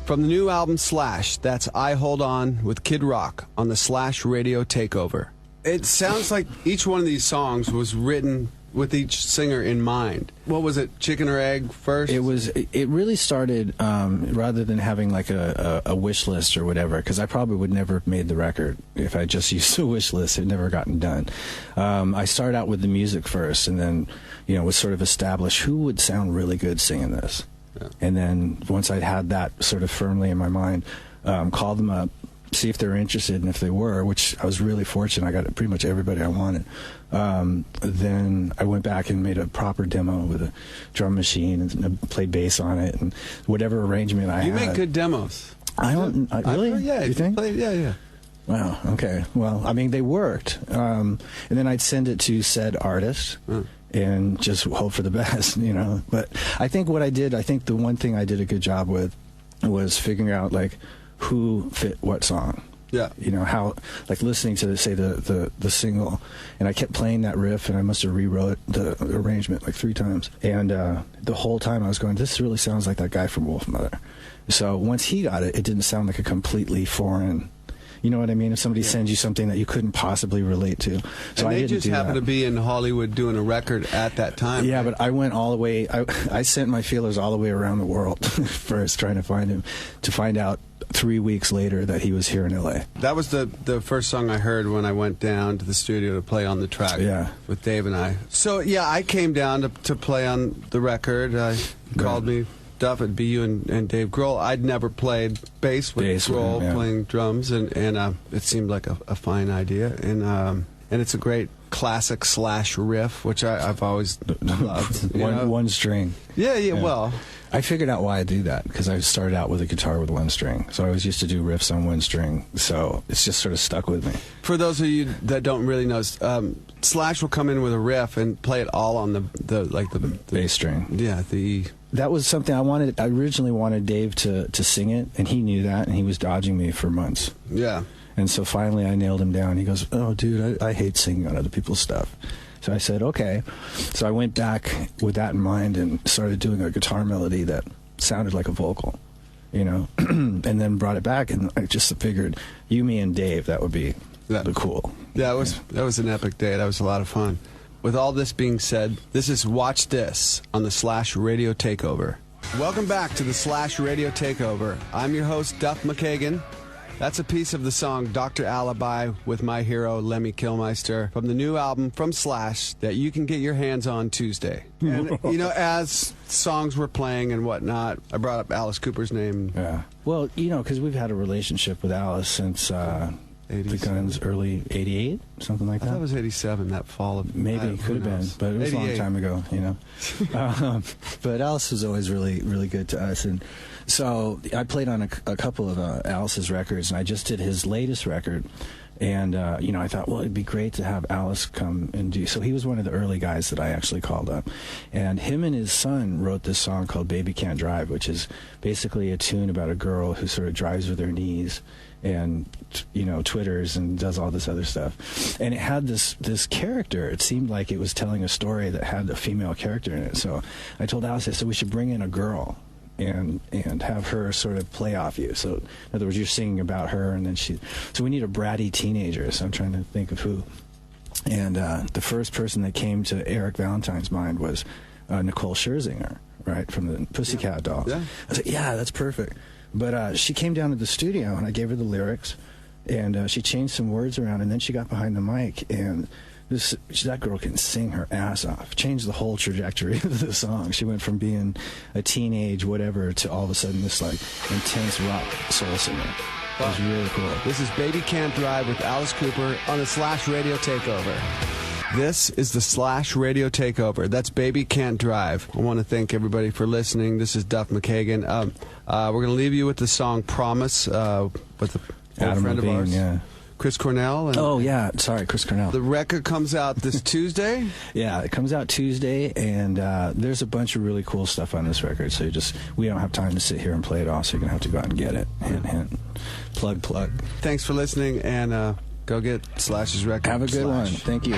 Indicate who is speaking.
Speaker 1: From the new album Slash, that's I Hold On with Kid Rock on the Slash Radio Takeover. It sounds like each one of these songs was written with each singer in mind. What was it, chicken or egg first?
Speaker 2: It really started, rather than having like a wish list or whatever, because I probably would never have made the record if I just used a wish list. It never gotten done. I started out with the music first, and then, was sort of establish who would sound really good singing this. Yeah. And then once I had that sort of firmly in my mind, called them up, see if they were interested, and if they were, which I was really fortunate, I got pretty much everybody I wanted. Then I went back and made a proper demo with a drum machine and played bass on it, and whatever arrangement I had.
Speaker 1: You make good demos.
Speaker 2: Really?
Speaker 1: Yeah.
Speaker 2: You think?
Speaker 1: Yeah.
Speaker 2: Wow, okay. Well, I mean, they worked. And then I'd send it to said artist and just hope for the best, But I think the one thing I did a good job with was figuring out, like, who fit what song.
Speaker 1: Yeah.
Speaker 2: How, like, listening to, say, the single, and I kept playing that riff, and I must have rewrote the arrangement like 3 times. And the whole time I was going, this really sounds like that guy from Wolfmother. So once he got it, it didn't sound like a completely foreign... You know what I mean? If somebody sends you something that you couldn't possibly relate to. So
Speaker 1: and they just happened to be in Hollywood doing a record at that time.
Speaker 2: Yeah,
Speaker 1: right?
Speaker 2: But I went all the way. I sent my feelers all the way around the world first, trying to find him, to find out 3 weeks later that he was here in L.A.
Speaker 1: That was the first song I heard when I went down to the studio to play on the track with Dave and I. So, yeah, I came down to play on the record. Called me Duff, it'd be you and Dave Grohl. I'd never played bass with Grohl playing drums, and it seemed like a fine idea. And it's a great classic Slash riff, which I've always loved.
Speaker 2: One string.
Speaker 1: Yeah, well...
Speaker 2: I figured out why I do that, because I started out with a guitar with 1 string. So I always used to do riffs on 1 string, so it's just sort of stuck with me.
Speaker 1: For those of you that don't really know, Slash will come in with a riff and play it all on the
Speaker 2: bass string.
Speaker 1: Yeah,
Speaker 2: that was something I wanted. I originally wanted Dave to sing it, and he knew that, and he was dodging me for months.
Speaker 1: Yeah.
Speaker 2: And so finally I nailed him down. He goes, "Oh, dude, I hate singing on other people's stuff." So I said, okay. So I went back with that in mind and started doing a guitar melody that sounded like a vocal, and then brought it back, and I just figured, you, me, and Dave, that would be the cool.
Speaker 1: Yeah, that was an epic day. That was a lot of fun. With all this being said, this is Watch This on the Slash Radio Takeover. Welcome back to the Slash Radio Takeover. I'm your host, Duff McKagan. That's a piece of the song Dr. Alibi with my hero, Lemmy Kilmister, from the new album from Slash that you can get your hands on Tuesday. And, as songs were playing and whatnot, I brought up Alice Cooper's name.
Speaker 2: Yeah. Well, because we've had a relationship with Alice since the Guns, early 88, something like that.
Speaker 1: I thought it was 87, that fall of...
Speaker 2: Maybe it could have been, but it was 88. A long time ago, But Alice was always really, really good to us, and so I played on a couple of Alice's records, and I just did his latest record, and I thought, well, it'd be great to have Alice come and do. So he was one of the early guys that I actually called up, and him and his son wrote this song called "Baby Can't Drive," which is basically a tune about a girl who sort of drives with her knees and twitters and does all this other stuff, and it had this character. It seemed like it was telling a story that had a female character in it. So I told Alice, I said, we should bring in a girl and have her sort of play off you. So in other words, you're singing about her, and then so we need a bratty teenager. So I'm trying to think of who. And the first person that came to Eric Valentine's mind was Nicole Scherzinger, right, from the Pussycat Dolls.
Speaker 1: Yeah.
Speaker 2: I was like, yeah, that's perfect. But she came down to the studio, and I gave her the lyrics, and she changed some words around, and then she got behind the mic, and that girl can sing her ass off. Changed the whole trajectory of the song. She went from being a teenage whatever to all of a sudden this like intense rock soul singer. It was really cool.
Speaker 1: This is Baby Can't Drive with Alice Cooper on the Slash Radio Takeover. This is the Slash Radio Takeover. That's Baby Can't Drive. I want to thank everybody for listening. This is Duff McKagan. We're going to leave you with the song Promise with a
Speaker 2: Adam
Speaker 1: friend
Speaker 2: Levine,
Speaker 1: of ours.
Speaker 2: Yeah.
Speaker 1: Chris Cornell. Chris Cornell. The record comes out this Tuesday?
Speaker 2: Yeah, it comes out Tuesday, and there's a bunch of really cool stuff on this record, so we don't have time to sit here and play it all, so you're going to have to go out and get it. Hint, hint. Plug.
Speaker 1: Thanks for listening, and go get Slash's record.
Speaker 2: Have a good one. Thank you.